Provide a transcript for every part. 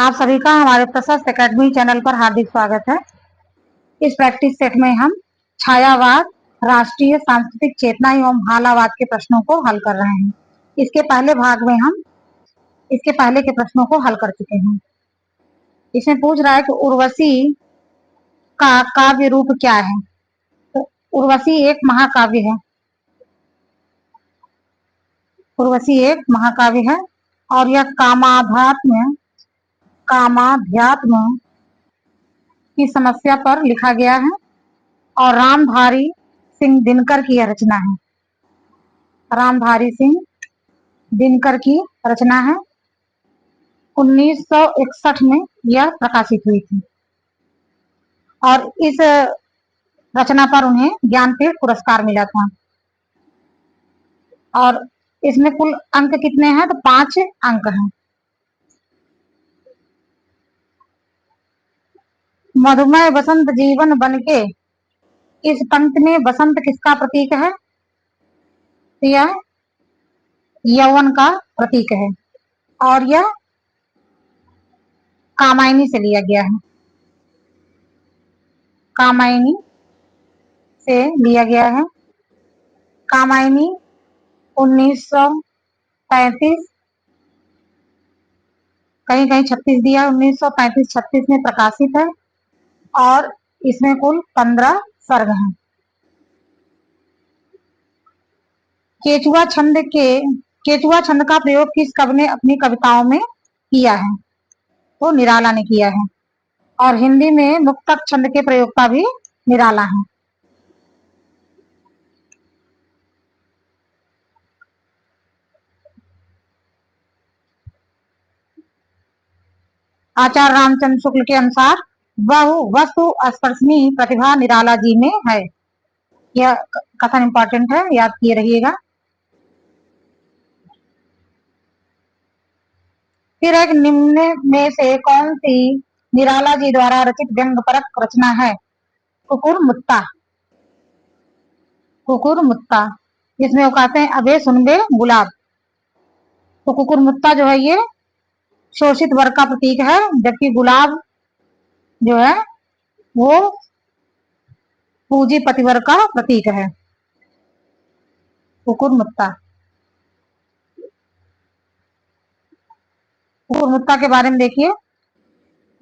आप सभी का हमारे प्रशस्त एकेडमी चैनल पर हार्दिक स्वागत है। इस प्रैक्टिस सेट में हम छायावाद, राष्ट्रीय सांस्कृतिक चेतना एवं भालावाद के प्रश्नों को हल कर रहे हैं। इसके पहले भाग में हम इसके पहले के प्रश्नों को हल कर चुके हैं। इसमें पूछ रहा है कि उर्वशी का काव्य रूप क्या है। तो उर्वशी एक महाकाव्य है। उर्वशी एक महाकाव्य है और यह कामाध्यात्म की समस्या पर लिखा गया है और रामधारी सिंह दिनकर की यह रचना है। रामधारी सिंह दिनकर की रचना है। 1961 में यह प्रकाशित हुई थी और इस रचना पर उन्हें ज्ञानपीठ पुरस्कार मिला था। और इसमें कुल अंक कितने हैं? तो 5 अंक हैं। मधुमय बसंत जीवन बनके, इस पंक्ति में बसंत किसका प्रतीक है? तो यह यौवन का प्रतीक है और यह कामायनी से लिया गया है। कामायनी से लिया गया है। कामायनी 1935, कहीं कहीं 36 दिया, 1935-36 में प्रकाशित है और इसमें कुल 15 सर्ग हैं। केचुआ छंद का प्रयोग किस कवि ने अपनी कविताओं में किया है? तो निराला ने किया है और हिंदी में मुक्तक छंद के प्रयोक्ता भी निराला हैं। आचार्य रामचंद्र शुक्ल के अनुसार बहु वस्तु स्पर्शनी प्रतिभा निराला जी में है। यह कथन इंपॉर्टेंट है, याद किए रहिएगा। फिर एक निम्न में से कौन सी निराला जी द्वारा रचित व्यंग्यपरक रचना है? कुकुरमुत्ता। कुकुरमुत्ता जिसमें वो कहते हैं अबे सुनबे गुलाब। तो कुकुरमुत्ता जो है ये शोषित वर्ग का प्रतीक है, जबकि गुलाब जो है वो पूंजीपति वर्ग का प्रतीक है। कुकुरमुत्ता। कुकुरमुत्ता के बारे में देखिए,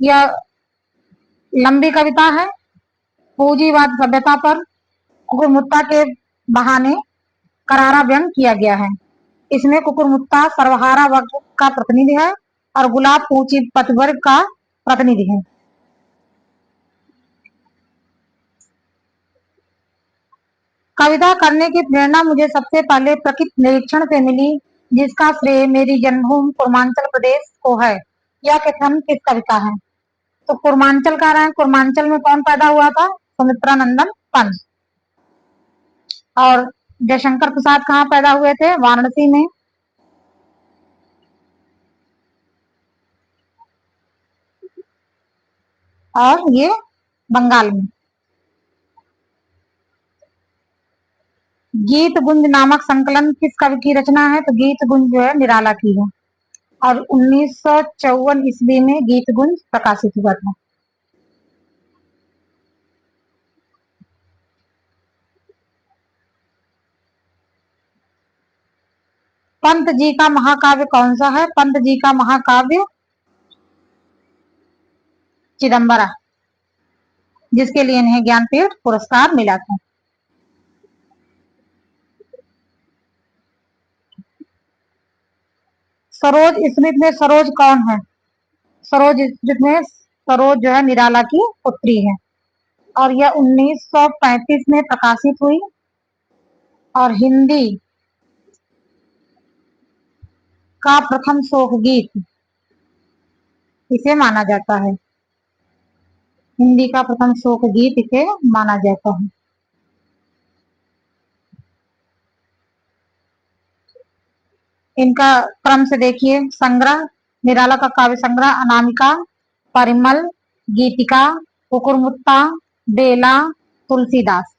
यह लंबी कविता है। पूंजीवाद सभ्यता पर कुकुरमुत्ता के बहाने करारा व्यंग किया गया है। इसमें कुकुरमुत्ता सर्वहारा वर्ग का प्रतिनिधि है और गुलाब पूंजीपति वर्ग का प्रतिनिधि है। कविता करने की प्रेरणा मुझे सबसे पहले प्रकृति निरीक्षण से मिली, जिसका श्रेय मेरी जन्मभूमि पूर्वांचल प्रदेश को है। यह कथन किस कवि का है? तो पूर्वांचल का रहा है। पूर्वांचल में कौन पैदा हुआ था? सुमित्रानंदन पंत। और जयशंकर प्रसाद कहाँ पैदा हुए थे? वाराणसी में। और ये बंगाल में। गीत गुंज नामक संकलन किस कवि की रचना है? तो गीत गुंज जो है निराला की है और 1954 ईस्वी में गीत गुंज प्रकाशित हुआ था। पंत जी का महाकाव्य कौन सा है? पंत जी का महाकाव्य चिदंबरा, जिसके लिए इन्हें ज्ञानपीठ पुरस्कार मिला था। सरोज स्मृत में सरोज कौन है? सरोज स्मृत में सरोज जो है निराला की पुत्री है और यह 1935 में प्रकाशित हुई और हिंदी का प्रथम शोक गीत इसे माना जाता है। हिंदी का प्रथम शोक गीत इसे माना जाता है। इनका क्रम से देखिए, संग्रह निराला का काव्य संग्रह अनामिका, परिमल, गीतिका, कुकुरमुत्ता, बेला, तुलसीदास।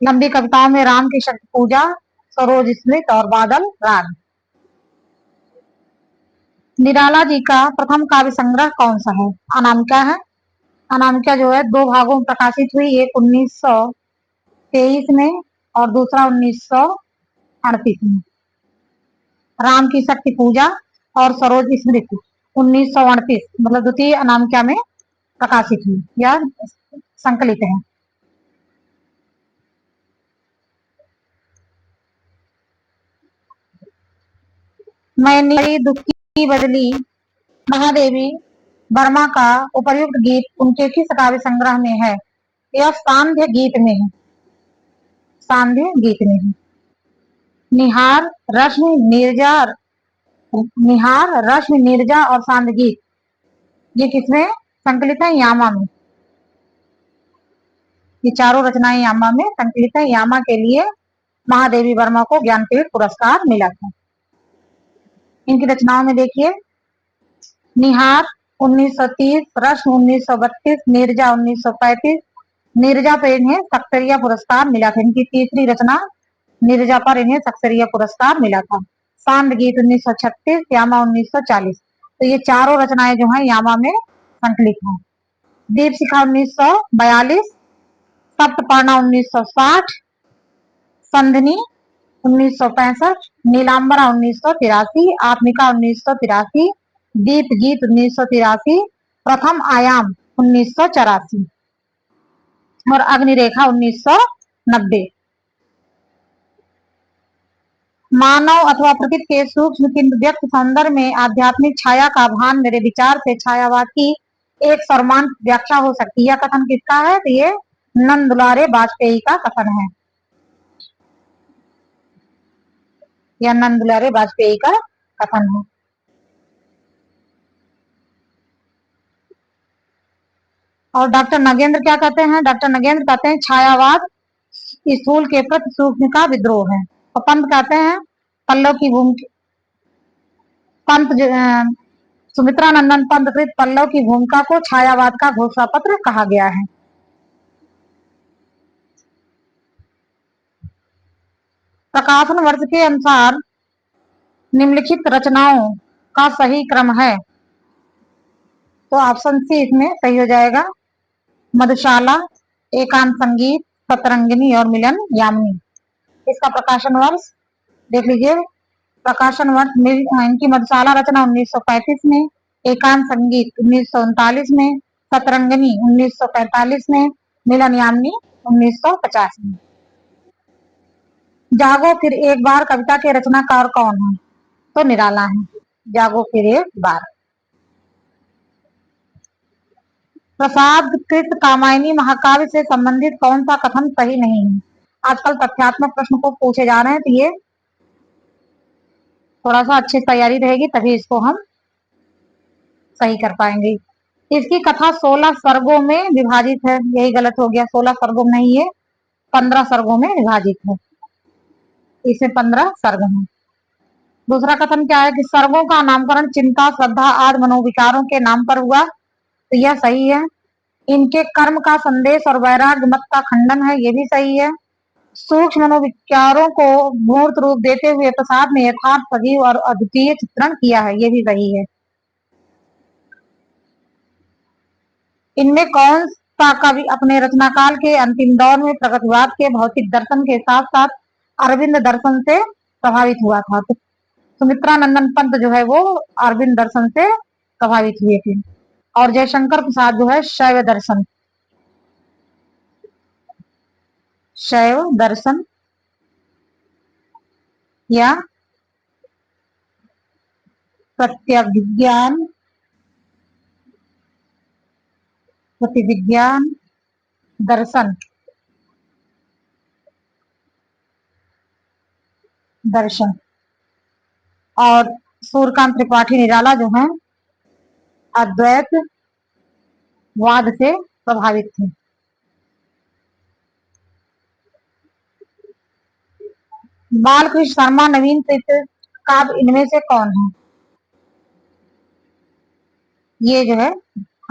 लंबी कविताओं में राम की शक्ति पूजा, सरोज स्मृत और बादल राग। निराला जी का प्रथम काव्य संग्रह कौन सा है? अनामिका है। अनामिका जो है 2 भागों में प्रकाशित हुई, एक 1923 में और दूसरा 1938 में। राम की शक्ति पूजा और सरोज स्मृति 1938 मतलब द्वितीय अनामिका में प्रकाशित हुई या संकलित है। मैंने दुखी बदली महादेवी वर्मा का उपर्युक्त गीत उनके किस काव्य संग्रह में है? यह सांध्य गीत में है। सांध्य गीत में है। निहार, रश्मि, नीरजा, निहार, रश्मि, नीरजा और सांध्य गीत ये किसमें संकलित है? यामा में। ये चारों रचनाएं यामा में संकलित है। यामा के लिए महादेवी वर्मा को ज्ञानपीठ पुरस्कार मिला था। इनकी रचनाओं में देखिए, निहार 1930, रश्मि 1932, नीरजा 1935। नीरजा पर इन्हें सक्सेरिया पुरस्कार मिला था। इनकी तीसरी रचना नीरजा पर इन्हें सक्सेरिया पुरस्कार मिला था। सांध्य गीत 1936, यामा 1940। तो ये चारों रचनाएं जो हैं यामा में संकलित हैं। दीपशिखा 1942, सप्तपर्णा 1960, संधिनी 1965, नीलांबरा 1983, आत्मिका 1983, दीप गीत 1983, प्रथम आयाम 1984 और अग्निरेखा 1990। मानव अथवा प्रकृति के सूक्ष्म किंतु व्यक्त सौंदर्य में आध्यात्मिक छाया का भान मेरे विचार से छायावाद की एक सर्वमान्य व्याख्या हो सकती है। यह कथन किसका है? तो ये नंद दुलारे वाजपेयी का कथन है। यह नंद दुलारे वाजपेयी का कथन है। और डॉक्टर नगेंद्र क्या कहते हैं? डॉक्टर नगेंद्र कहते हैं छायावाद स्थूल के प्रति सूक्ष्म का विद्रोह है। और पंत कहते हैं पल्लव की भूमि पंत सुमित्रा नंदन पंत कृत पल्लव की भूमिका को छायावाद का घोषणा पत्र कहा गया है। प्रकाशन वर्ष के अनुसार निम्नलिखित रचनाओं का सही क्रम है। तो ऑप्शन सी इसमें सही हो जाएगा। मधुशाला, एकांत संगीत, सतरंगिनी और मिलन यामिनी। इसका प्रकाशन वर्ष देख लीजिए। प्रकाशन वर्ष इनकी मधुशाला रचना 1935 में, एकांत संगीत 1939 में, सतरंगिनी 1945 में, मिलन यामिनी 1950 में। जागो फिर एक बार कविता के रचनाकार कौन है? तो निराला है। जागो फिर एक बार। प्रसाद कृत कामायनी महाकाव्य से संबंधित कौन सा कथन सही नहीं है? आजकल तथ्यात्मक प्रश्न को पूछे जा रहे हैं, तो ये थोड़ा सा अच्छी तैयारी रहेगी तभी इसको हम सही कर पाएंगे। इसकी कथा 16 सर्गों में विभाजित है। यही गलत हो गया। 16 सर्गों में नहीं, है 15 सर्गों में विभाजित है। इसमें 15 सर्ग हैं। दूसरा कथन क्या है कि सर्गों का नामकरण चिंता, श्रद्धा आदि मनोविकारों के नाम पर हुआ। तो यह सही है। इनके कर्म का संदेश और वैराग्य मत का खंडन है। ये भी सही है। सूक्ष्म मनोविचारों को मूर्त रूप देते हुए प्रसाद ने यथार्थ, सजीव और अद्वितीय चित्रण किया है। ये भी सही है। इनमें कौन सा कवि अपने रचनाकाल के अंतिम दौर में प्रगतिवाद के भौतिक दर्शन के साथ साथ अरविंद दर्शन से प्रभावित हुआ था? तो सुमित्रा नंदन पंत जो है वो अरविंद दर्शन से प्रभावित हुए थे। और जयशंकर प्रसाद जो है शैव दर्शन या प्रतिविज्ञान दर्शन। और सूर्यकांत त्रिपाठी निराला जो है अद्वैत वाद से प्रभावित थे। बालकृष्ण शर्मा नवीन काव्य इनमें से कौन है? ये जो है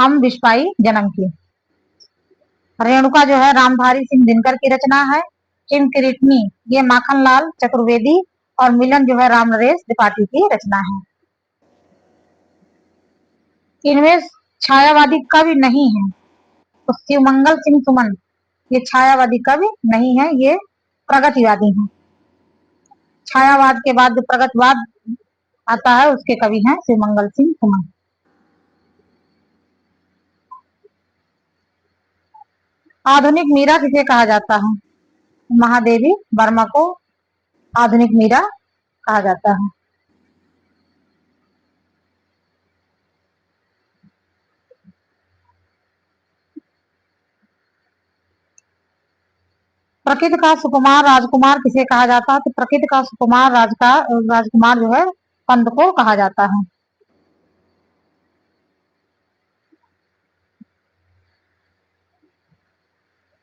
हम विश्वाई जन्म की। रेणुका जो है रामधारी सिंह दिनकर की रचना है। किम किरीटनी ये माखनलाल चतुर्वेदी और मिलन जो है राम नरेश त्रिपाठी की रचना है। इनमें छायावादी कवि नहीं है। तो शिवमंगल सिंह सुमन ये छायावादी कवि नहीं है, ये प्रगतिवादी हैं। छायावाद के बाद जो प्रगतिवाद आता है उसके कवि हैं शिवमंगल सिंह सुमन। आधुनिक मीरा किसे कहा जाता है? महादेवी वर्मा को आधुनिक मीरा कहा जाता है। प्रकृति का सुकुमार राजकुमार किसे कहा जाता है? तो प्रकृति का सुकुमार राजकुमार जो है कंद को कहा जाता है।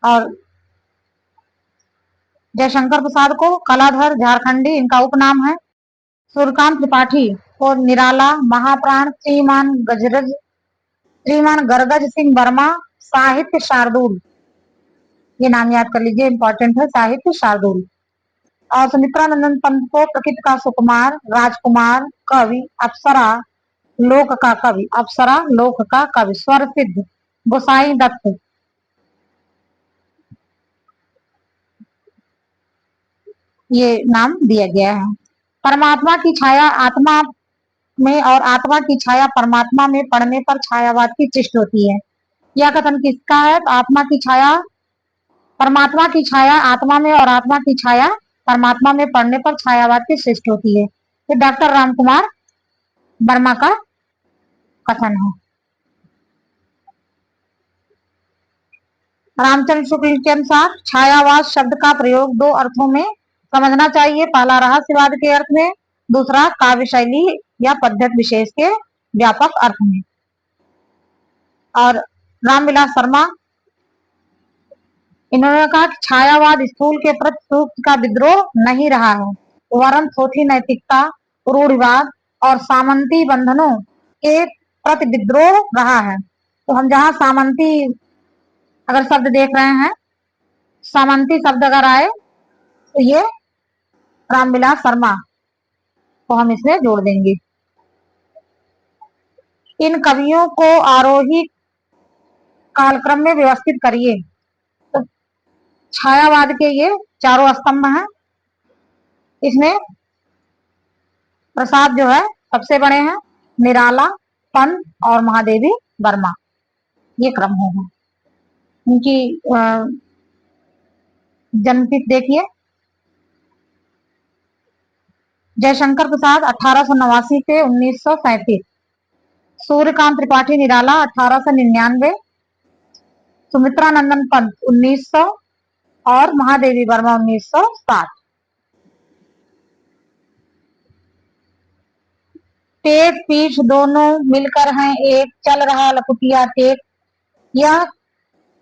और जयशंकर प्रसाद को कलाधर झारखंडी इनका उपनाम है। सूर्यकांत त्रिपाठी को निराला, महाप्राण, श्रीमान गरगज सिंह वर्मा, साहित्य शार्दुल, ये नाम याद कर लीजिए, इंपॉर्टेंट है, साहित्य शार्दुल। और सुमित्रा नंदन पंत को प्रकृति का सुकुमार, राजकुमार, कवि, अप्सरा, लोक का कवि, अप्सरा लोक का कवि, स्वर सिद्ध, गोसाई दत्त, ये नाम दिया गया है। परमात्मा की छाया आत्मा में और आत्मा की छाया परमात्मा में पड़ने पर छायावाद की सृष्टि होती है। यह कथन किसका है? तो आत्मा की छाया परमात्मा की छाया आत्मा में और आत्मा की छाया परमात्मा में पड़ने पर छायावाद की सृष्टि होती है। ये डॉक्टर रामकुमार वर्मा का कथन है। रामचंद्र शुक्ल के अनुसार छायावाद शब्द का प्रयोग दो अर्थों में समझना चाहिए। पहला रहस्यवाद के अर्थ में, दूसरा काव्य शैली या पद्धति विशेष के व्यापक अर्थ में। और रामविलास शर्मा इन्होंने कहा कि छायावाद स्थूल के प्रति सूक्ष्म का विद्रोह नहीं रहा है, वरन थोथी नैतिकता, रूढ़िवाद और सामंती बंधनों के प्रति विद्रोह रहा है। तो हम जहां सामंती अगर शब्द देख रहे हैं, सामंती शब्द अगर आए तो ये रामविलास शर्मा को हम इसमें जोड़ देंगे। इन कवियों को आरोही कालक्रम में व्यवस्थित करिए। तो छायावाद के ये चारों स्तंभ हैं। इसमें प्रसाद जो है सबसे बड़े हैं, निराला, पंत और महादेवी वर्मा, ये क्रम होगा। उनकी जन्मतिथि देखिए, जयशंकर प्रसाद 1889 से 1937, सूर्यकांत त्रिपाठी निराला 1899, सुमित्रा नंदन पंत 1900 और महादेवी वर्मा 1960। टेक पीठ दोनों मिलकर हैं एक, चल रहा लखुटिया टेक। यह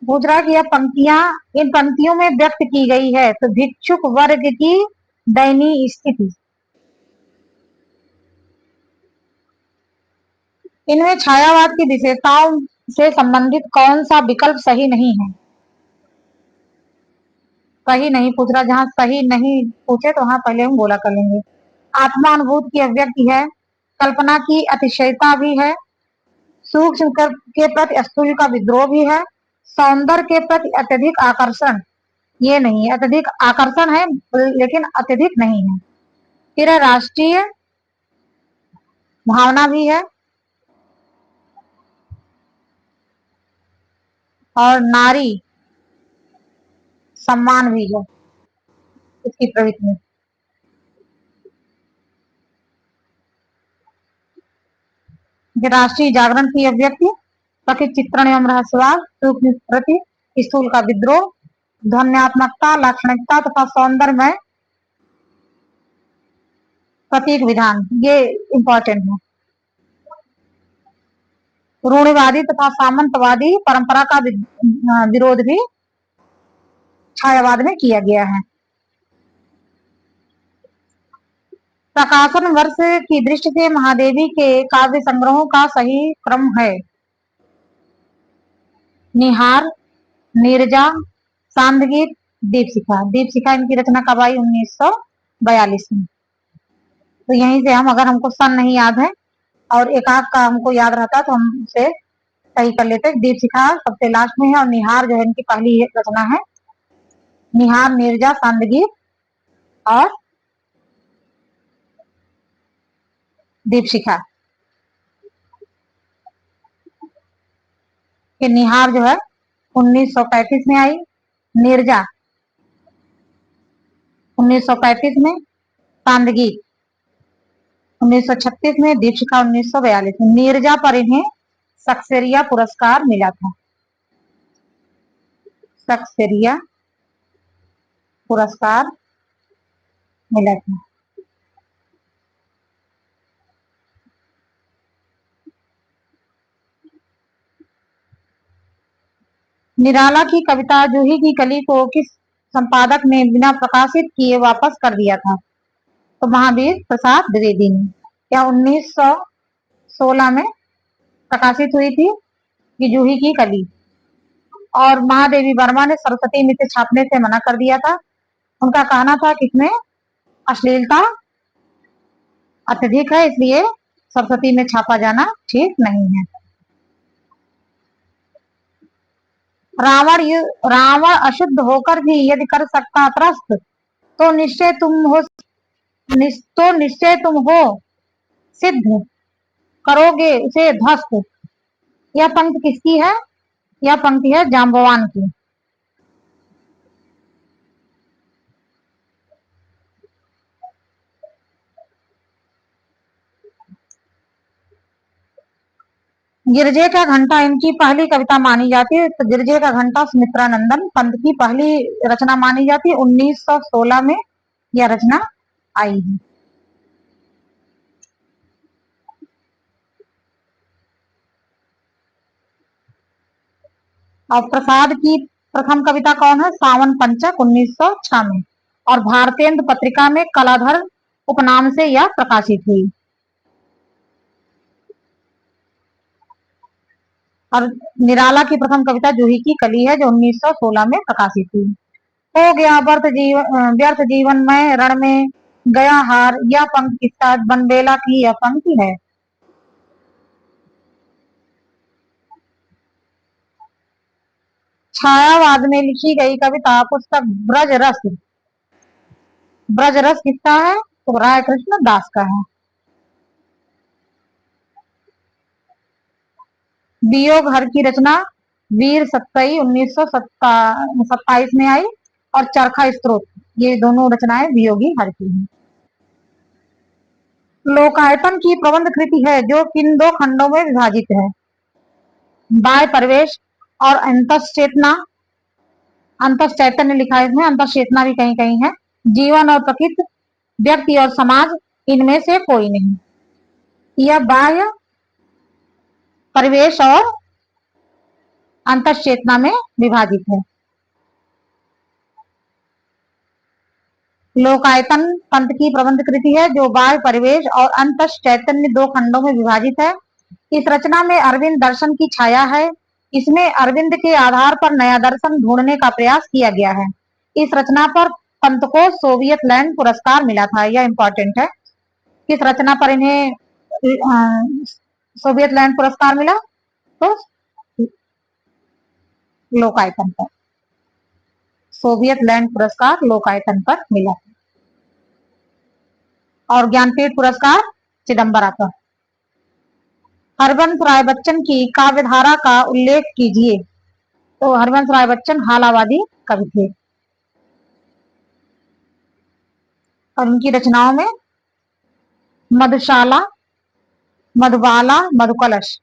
पूछ रहा कि यह पंक्तियां इन पंक्तियों में व्यक्त की गई है तो भिक्षुक वर्ग की दयनीय स्थिति। इनमें छायावाद की विशेषताओं से संबंधित कौन सा विकल्प सही नहीं है? सही नहीं पूछ रहा, जहां सही नहीं पूछे तो वहां पहले हम बोला कर लेंगे। आत्मा अनुभूत की अभिव्यक्ति है, कल्पना की अतिशयता भी है, सूक्ष्म के प्रति स्थूल का विद्रोह भी है, सौंदर्य के प्रति अत्यधिक आकर्षण, ये नहीं है, अत्यधिक आकर्षण है लेकिन अत्यधिक नहीं है। फिर राष्ट्रीय भावना भी है और नारी सम्मान भी है इसकी प्रवृत्ति में। राष्ट्रीय जागरण की अभिव्यक्ति, प्रकृति चित्रण एवं रहस्यवाद, सूक्ष्म प्रति स्थूल का विद्रोह, ध्वन्यात्मकता, लाक्षणिकता तथा सौंदर्य में प्रतीक विधान, ये इंपॉर्टेंट है। रूढ़िवादी तथा सामंतवादी परंपरा का विरोध भी छायावाद में किया गया है। प्रकाशन वर्ष की दृष्टि से महादेवी के काव्य संग्रहों का सही क्रम है निहार, नीरजा, सांदगीत, दीपशिखा। दीपशिखा इनकी रचना कब आई? 1942 में। तो यहीं से हम, अगर हमको सन नहीं याद है और एक आध का हमको याद रहता तो हम उसे सही कर लेते। दीपशिखा सबसे लास्ट में है और निहार जो है इनकी पहली रचना है। निहार, नीरजा, सांदगी और दीपशिखा। कि निहार जो है 1935 में आई, नीरजा 1935 में, सांदगी 1936 में, दीपशिखा 1942 में। नीरजा पर इन्हें सक्सेरिया पुरस्कार मिला था। सक्सेरिया पुरस्कार मिला था। निराला की कविता जूही की कली को किस संपादक ने बिना प्रकाशित किए वापस कर दिया था? तो महावीर प्रसाद द्विवेदी ने। क्या 1916 में प्रकाशित हुई थी कि जूही की कली, और महादेवी वर्मा ने सरस्वती मित्र छापने से मना कर दिया था। उनका कहना था कि इसमें अश्लीलता अत्यधिक है, इसलिए सरस्वती में छापा जाना ठीक नहीं है। रावण अशुद्ध होकर भी यदि कर सकता त्रस्त, तो निश्चय तुम हो सिद्ध, करोगे उसे ध्वस्त। यह पंक्ति किसकी है? यह पंक्ति है जाम्बवान की। गिरजे का घंटा इनकी पहली कविता मानी जाती है। तो गिरजे का घंटा सुमित्रानंदन पंत की पहली रचना मानी जाती है। 1916 में यह रचना आई है। और प्रसाद की प्रथम कविता कौन है? सावन पंचक 1906 में, और भारतेंदु पत्रिका में कलाधर उपनाम से यह प्रकाशित हुई। और निराला की प्रथम कविता जूही की कली है जो 1916 में प्रकाशित हुई। हो गया व्यर्थ जीवन में रण में गया हार, यह पंक्ति किसका? बनबेला की यह पंक्ति है। छायावाद में लिखी गई कविता पुस्तक ब्रज रस किसका है? तो राय कृष्ण दास का है। वियोग हर की रचना वीर सत्तई 1927 में आई, और चरखा स्त्रोत, ये दोनों रचनाएं वियोगी हर की हैं। लोकायतन की प्रबंध कृति है जो किन दो खंडों में विभाजित है? बाय परिवेश और अंतश्चैतन्य लिखा है इसमें, अंतश्चेतना भी कहीं कहीं है। जीवन और प्रकृति, व्यक्ति और समाज, इनमें से कोई नहीं। यह बाह्य परिवेश और अंतश्चेतना में विभाजित है। लोकायतन पंत की प्रबंध कृति है जो बाह्य परिवेश और अंतश्चैतन्य दो खंडों में विभाजित है। इस रचना में अरविंद दर्शन की छाया है। इसमें अरविंद के आधार पर नया दर्शन ढूंढने का प्रयास किया गया है। इस रचना पर पंत को सोवियत लैंड पुरस्कार मिला था। यह इंपॉर्टेंट है। किस रचना पर इन्हें सोवियत लैंड पुरस्कार मिला? तो लोकायतन पर। सोवियत लैंड पुरस्कार लोकायतन पर मिला। और ज्ञानपीठ पुरस्कार चिदम्बरा पर। हरवंश राय बच्चन की काव्यधारा का उल्लेख कीजिए। तो हरवंश राय बच्चन हालावादी कवि थे, और उनकी रचनाओं में मधुशाला, मधुबाला, मधुकलश,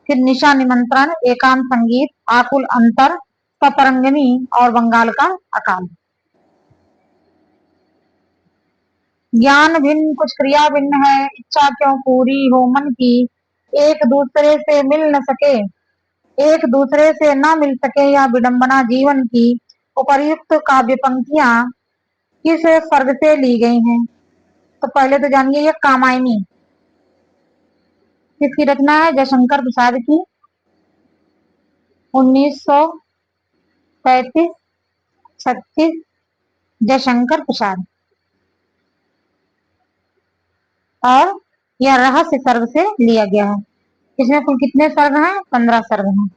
फिर निशा निमंत्रण, एकांत संगीत, आकुल अंतर, सतरंगिनी और बंगाल का अकाल। ज्ञान भिन्न कुछ क्रिया भिन्न है, इच्छा क्यों पूरी हो मन की, एक दूसरे से मिल न सके, एक दूसरे से न मिल सके या विडंबना जीवन की। उपर्युक्त काव्य पंक्तियां किस सर्ग से ली गई हैं? तो पहले तो जानिए ये कामायनी किसकी रचना है? जयशंकर प्रसाद की, 1935-36, जयशंकर प्रसाद। और यह रहस्य सर्ग से लिया गया है। इसमें कुल कितने सर्ग हैं? 15 सर्ग हैं।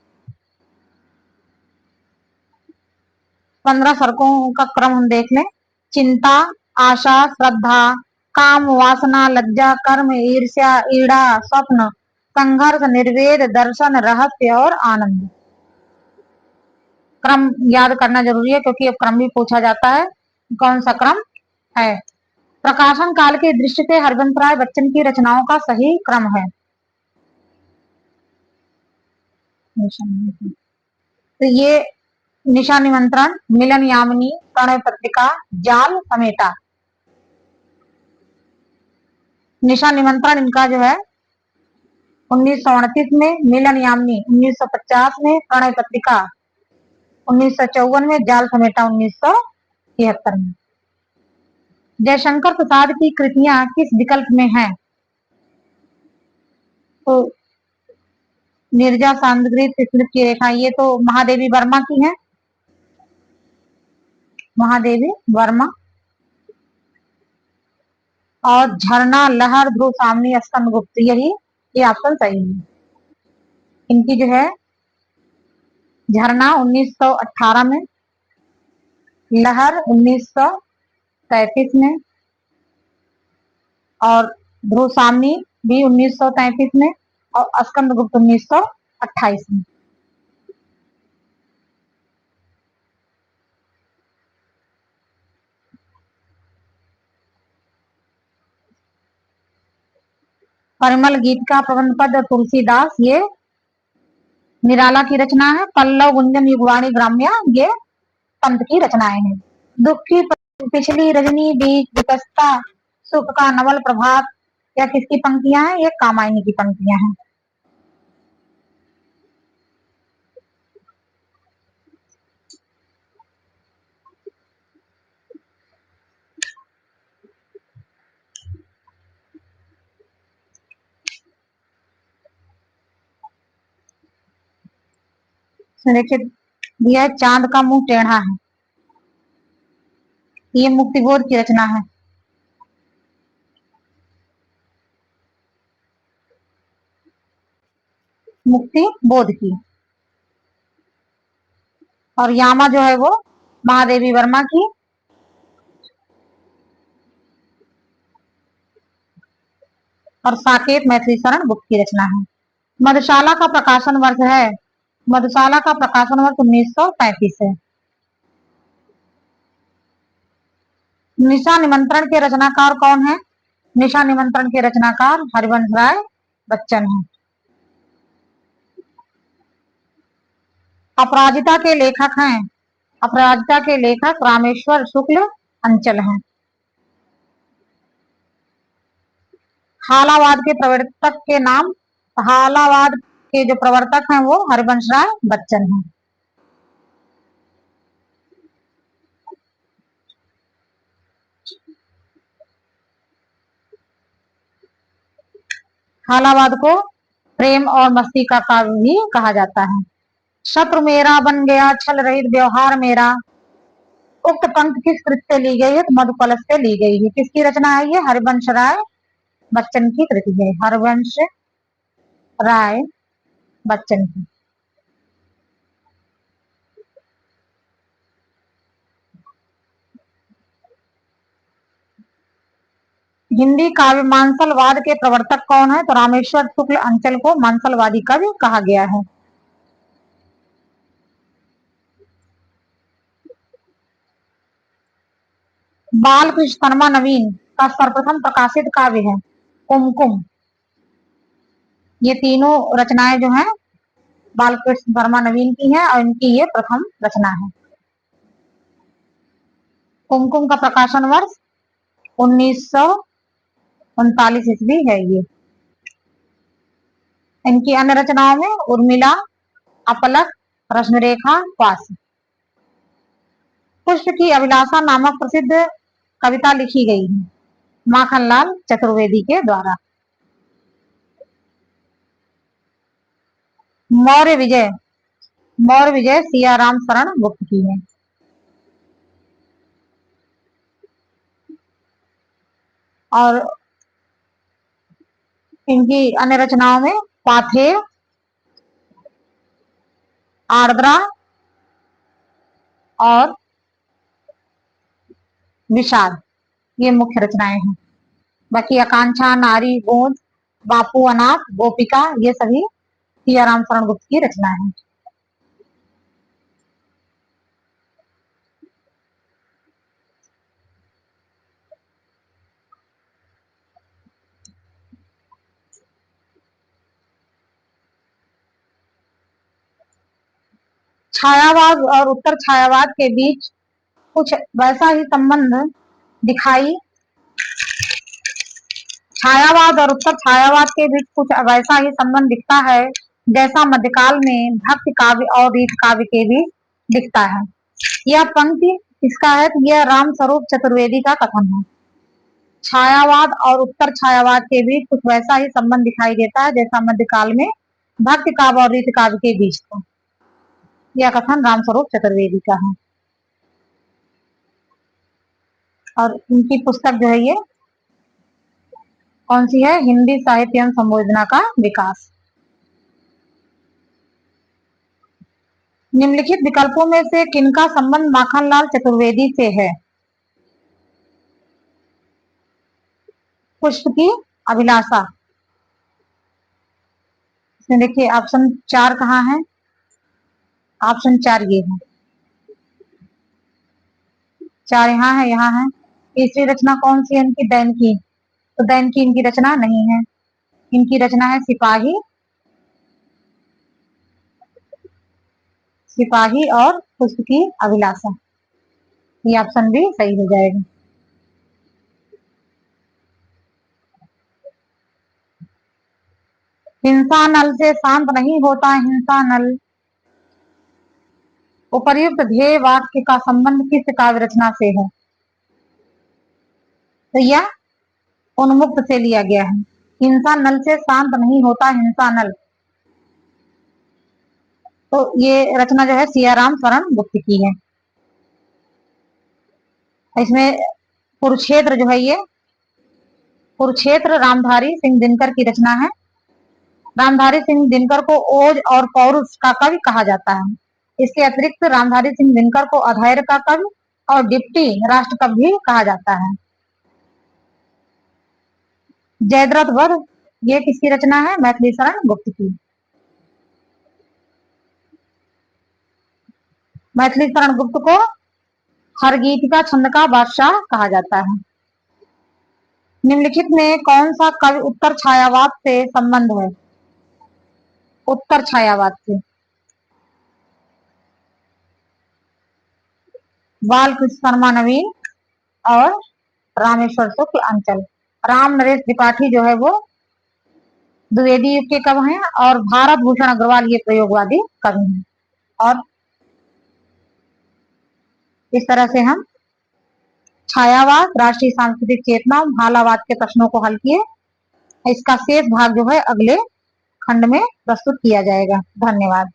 15 सर्गों का क्रम हम देख लें। चिंता, आशा, श्रद्धा, काम, वासना, लज्जा, कर्म, ईर्ष्या, ईड़ा, स्वप्न, संघर्ष, निर्वेद, दर्शन, रहस्य और आनंद। क्रम याद करना जरूरी है क्योंकि अब क्रम भी पूछा जाता है, कौन सा क्रम है। प्रकाशन काल की दृष्टि से हरबंस राय बच्चन की रचनाओं का सही क्रम है। तो ये निशा निमंत्रण, मिलन यामिनी, प्रणय पत्रिका, जाल समेटा। निशा निमंत्रण इनका जो है 1938 में, मिलन यामिनी 1950 में, प्रणय पत्रिका 1954 में, जाल समेटा 1973 में। जयशंकर प्रसाद की कृतियां किस विकल्प में हैं? तो निर्जा, सांद्रित, स्मृत की रेखा, ये तो महादेवी वर्मा की है, महादेवी वर्मा। और झरना, लहर, ध्रुव सामनी, स्कंद गुप्त, यही ये ऑप्शन सही है। इनकी जो है झरना 1918 में, लहर 1933 में और ध्रुव सामनी भी 1933 में और स्कंद गुप्त 1928 में। परिमल गीत का प्रबंध पद तुलसीदास, ये निराला की रचना है। पल्लव, गुंजन, युगवाणी, ग्राम्या, ये पंत की रचनाएं हैं। दुख की पिछली रजनी, बीच विकसता, सुख का नवल प्रभात, या किसकी पंक्तियां हैं? ये कामायनी की पंक्तियां हैं। देखिए दिया है, चांद का मुंह टेढ़ा है, ये मुक्तिबोध की रचना है। मुक्ति बोध की। और यामा जो है वो महादेवी वर्मा की। और साकेत मैथिली शरण गुप्त की रचना है। मधुशाला का प्रकाशन वर्ष है, मधुशाला का प्रकाशन वर्ष 1935 है। निशा निमंत्रण के रचनाकार कौन है? निशा निमंत्रण के रचनाकार हरिवंश राय बच्चन है। अपराजिता के लेखक हैं, अपराजिता के लेखक रामेश्वर शुक्ल अंचल हैं। हालावाद के प्रवर्तक के नाम, हालावाद के जो प्रवर्तक हैं वो हरिवंश राय बच्चन हैं। हालावाद को प्रेम और मस्ती का काव्य भी कहा जाता है। शत्रु मेरा बन गया छल रहित व्यवहार मेरा, उक्त पंक्ति किस कृति से ली गई है? तो मधुकलश से ली गई है। किसकी रचना है ये? हरिवंश राय बच्चन की कृति है, हरिवंश राय बच्चन की। हिंदी काव्य मानसलवाद के प्रवर्तक कौन है? तो रामेश्वर शुक्ल अंचल को मानसलवादी कवि कहा गया है। बालकृष्ण शर्मा नवीन का सर्वप्रथम प्रकाशित काव्य है कुमकुम। ये तीनों रचनाएं जो हैं बालकृष्ण शर्मा नवीन की हैं और इनकी ये प्रथम रचना है। कुमकुम का प्रकाशन वर्ष 1939 ईस्वी है। ये इनकी अन्य रचनाओं में उर्मिला, अपलक, रश्मिरेखा, पास। पुष्प की अभिलाषा नामक प्रसिद्ध कविता लिखी गई है माखनलाल चतुर्वेदी के द्वारा। मौर्य विजय, मौर्य विजय सियाराम शरण गुप्त की है। और इनकी अन्य रचनाओं में पाथेय, आर्द्रा और विषाद ये मुख्य रचनाएं हैं। बाकी आकांक्षा, नारी, गोंद, बापू अनाथ, गोपिका ये सभी सियाराम शरण गुप्त की रचनाएं हैं। छायावाद और उत्तर छायावाद के बीच कुछ वैसा ही संबंध दिखाई छायावाद और उत्तर छायावाद के बीच कुछ वैसा ही संबंध दिखता है जैसा मध्यकाल में भक्ति काव्य और रीत काव्य के बीच दिखता है। यह पंक्ति इसका है कि यह रामस्वरूप चतुर्वेदी का कथन है। छायावाद और उत्तर छायावाद के बीच कुछ वैसा ही संबंध दिखाई देता है जैसा मध्यकाल में भक्ति काव्य और रीत काव्य के बीच था। यह कथन रामस्वरूप चतुर्वेदी का है और इनकी पुस्तक जो है ये कौन सी है? हिंदी साहित्य एवं संबोधना का विकास। निम्नलिखित विकल्पों में से किनका संबंध माखनलाल चतुर्वेदी से है? पुष्प की अभिलाषा। इसमें देखिए ऑप्शन 4 कहाँ है? ऑप्शन 4 ये है, 4 यहाँ है, यहाँ है। तीसरी रचना कौन सी है इनकी? दैनिकी। तो दैनिकी इनकी रचना नहीं है। इनकी रचना है सिपाही, सिपाही और पुष्प की अभिलाषा। ये ऑप्शन भी सही हो जाएगा। हिंसा नल से शांत नहीं होता हिंसा नल। उपर्युक्त ध्येय वाक्य का संबंध किस काव्य रचना से है? तो यह उन्मुक्त से लिया गया है। हिंसा नल से शांत नहीं होता हिंसा नल, तो ये रचना जो है सियाराम शरण गुप्त की है। इसमें कुरुक्षेत्र जो है ये कुरुक्षेत्र रामधारी सिंह दिनकर की रचना है। रामधारी सिंह दिनकर को ओज और पौरुष का कवि कहा जाता है। इसके अतिरिक्त रामधारी सिंह दिनकर को अधैर्य का कवि और डिप्टी राष्ट्र कवि भी कहा जाता है। जयद्रथ वध ये किसकी रचना है? मैथिली शरण गुप्त की। मैथिली शरण गुप्त को हरगीतिका छंद का बादशाह कहा जाता है। निम्नलिखित में कौन सा कवि उत्तर छायावाद से संबंध है? उत्तर छायावाद से बालकृष्ण शर्मा नवीन और रामेश्वर शुक्ल अंचल। राम नरेश त्रिपाठी जो है वो द्विवेदी युग के कवि हैं और भारत भूषण अग्रवाल ये प्रयोगवादी कवि हैं। और इस तरह से हम छायावाद, राष्ट्रीय सांस्कृतिक चेतना, भालावाद के प्रश्नों को हल किए। इसका शेष भाग जो है अगले खंड में प्रस्तुत किया जाएगा। धन्यवाद।